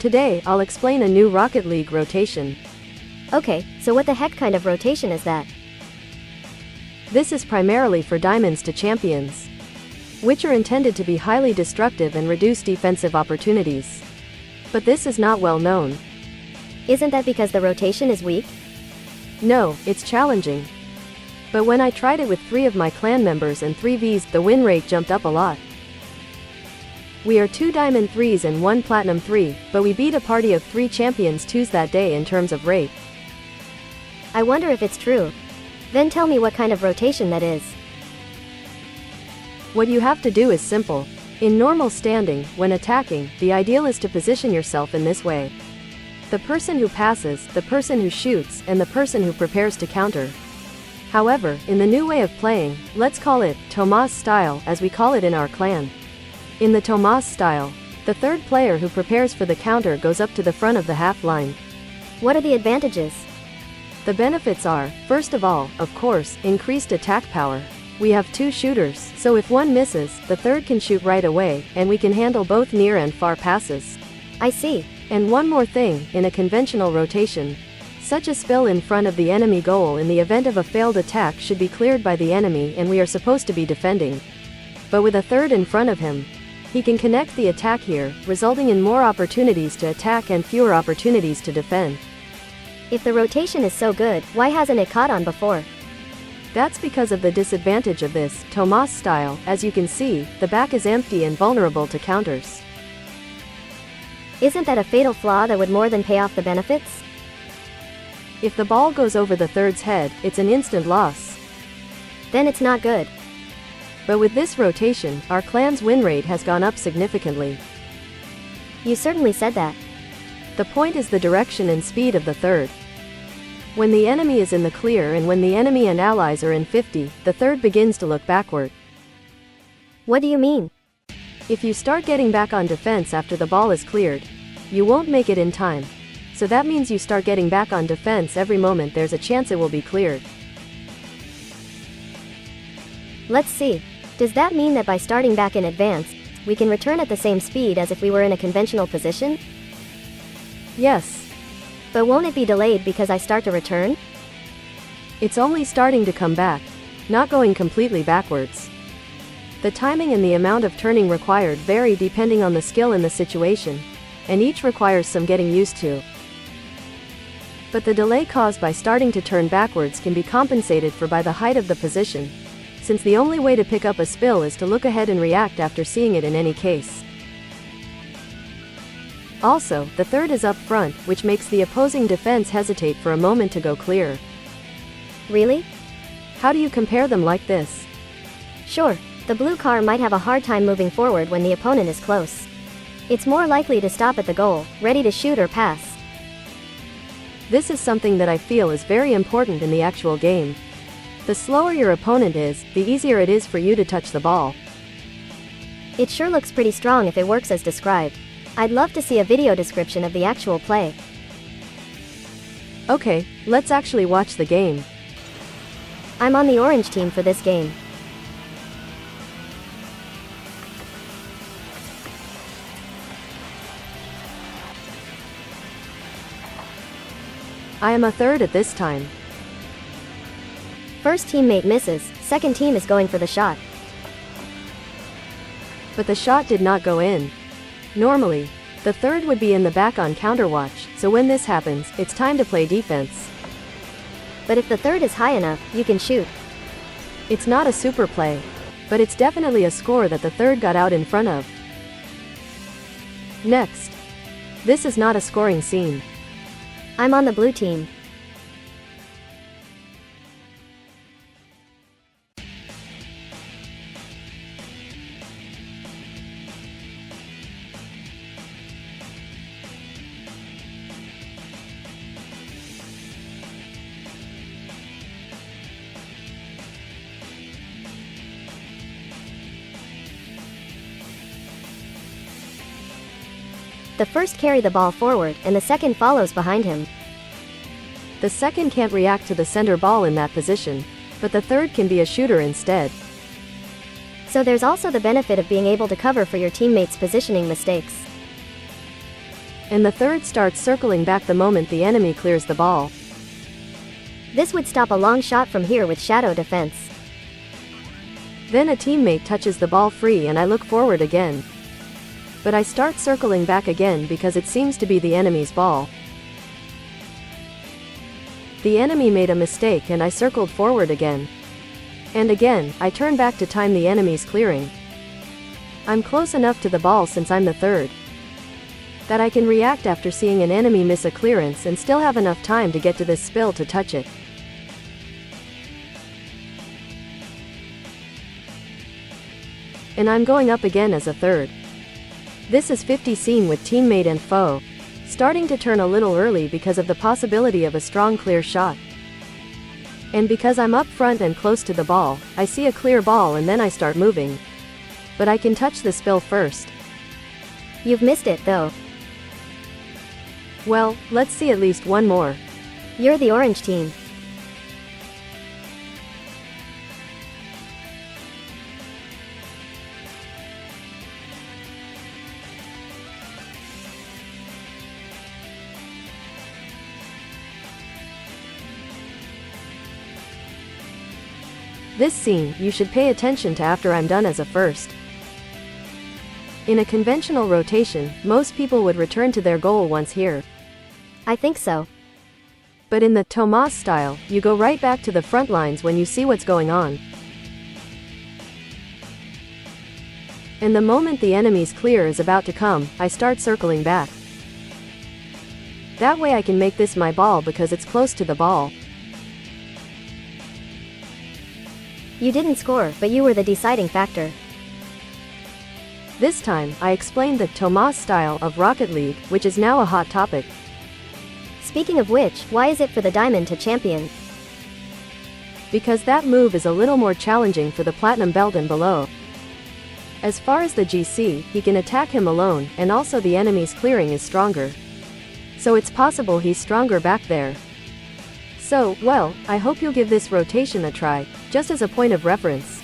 today, I'll explain a new Rocket League rotation. Okay, so what the heck kind of rotation is that? This is primarily for diamonds to champions, which are intended to be highly destructive and reduce defensive opportunities. But this is not well known. Isn't that because the rotation is weak? No, it's challenging. But when I tried it with 3 of my clan members and 3Vs, the win rate jumped up a lot. We are 2 Diamond 3s and 1 Platinum 3, but we beat a party of 3 Champions 2s that day in terms of rate. I wonder if it's true. Then tell me what kind of rotation that is. What you have to do is simple. In normal standing, when attacking, the ideal is to position yourself in this way. The person who passes, the person who shoots, and the person who prepares to counter. However, in the new way of playing, let's call it Tomas style, as we call it in our clan. In the Tomas style, the third player who prepares for the counter goes up to the front of the half line. What are the advantages? The benefits are, first of all, of course, increased attack power. We have 2 shooters, so if one misses, the third can shoot right away, and we can handle both near and far passes. I see. And one more thing, in a conventional rotation, such a spill in front of the enemy goal in the event of a failed attack should be cleared by the enemy and we are supposed to be defending. But with a third in front of him, he can connect the attack here, resulting in more opportunities to attack and fewer opportunities to defend. If the rotation is so good, why hasn't it caught on before? That's because of the disadvantage of this Tomas style. As you can see, the back is empty and vulnerable to counters. Isn't that a fatal flaw that would more than pay off the benefits? If the ball goes over the third's head, it's an instant loss. Then it's not good. But with this rotation, our clan's win rate has gone up significantly. You certainly said that. The point is the direction and speed of the third. When the enemy is in the clear and when the enemy and allies are in 50, the third begins to look backward. What do you mean? If you start getting back on defense after the ball is cleared, you won't make it in time. So that means you start getting back on defense every moment there's a chance it will be cleared. Let's see. Does that mean that by starting back in advance, we can return at the same speed as if we were in a conventional position? Yes. But won't it be delayed because I start to return? It's only starting to come back, not going completely backwards. The timing and the amount of turning required vary depending on the skill in the situation, and each requires some getting used to. But the delay caused by starting to turn backwards can be compensated for by the height of the position, since the only way to pick up a spill is to look ahead and react after seeing it in any case. Also, the third is up front, which makes the opposing defense hesitate for a moment to go clear. Really? How do you compare them like this? Sure, the blue car might have a hard time moving forward when the opponent is close. It's more likely to stop at the goal, ready to shoot or pass. This is something that I feel is very important in the actual game. The slower your opponent is, the easier it is for you to touch the ball. It sure looks pretty strong if it works as described. I'd love to see a video description of the actual play. Okay, let's actually watch the game. I'm on the orange team for this game. I am a third at this time. First teammate misses, second team is going for the shot. But the shot did not go in. Normally, the third would be in the back on counterwatch, so when this happens, it's time to play defense. But if the third is high enough, you can shoot. It's not a super play, but it's definitely a score that the third got out in front of. Next. This is not a scoring scene. I'm on the blue team. The first carry the ball forward, and the second follows behind him. The second can't react to the center ball in that position, but the third can be a shooter instead. So there's also the benefit of being able to cover for your teammates' positioning mistakes. and the third starts circling back the moment the enemy clears the ball. This would stop a long shot from here with shadow defense. Then a teammate touches the ball free and I look forward again. But I start circling back again because it seems to be the enemy's ball. The enemy made a mistake and I circled forward again. And again, I turn back to time the enemy's clearing. I'm close enough to the ball since I'm the third that I can react after seeing an enemy miss a clearance and still have enough time to get to this spill to touch it. And I'm going up again as a third. This is 50 scene with teammate and foe, starting to turn a little early because of the possibility of a strong clear shot. And because I'm up front and close to the ball, I see a clear ball and then I start moving. But I can touch the spill first. You've missed it, though. Well, let's see at least one more. You're the orange team. This scene, you should pay attention to after I'm done as a first. In a conventional rotation, most people would return to their goal once here. I think so. But in the Tomas style, you go right back to the front lines when you see what's going on. And the moment the enemy's clear is about to come, I start circling back. That way I can make this my ball because it's close to the ball. You didn't score, but you were the deciding factor. This time, I explained the Tomas style of Rocket League, which is now a hot topic. Speaking of which, why is it for the diamond to champion? Because that move is a little more challenging for the platinum belt and below. As far as the GC, he can attack him alone, and also the enemy's clearing is stronger. So it's possible he's stronger back there. So, well, I hope you'll give this rotation a try, just as a point of reference.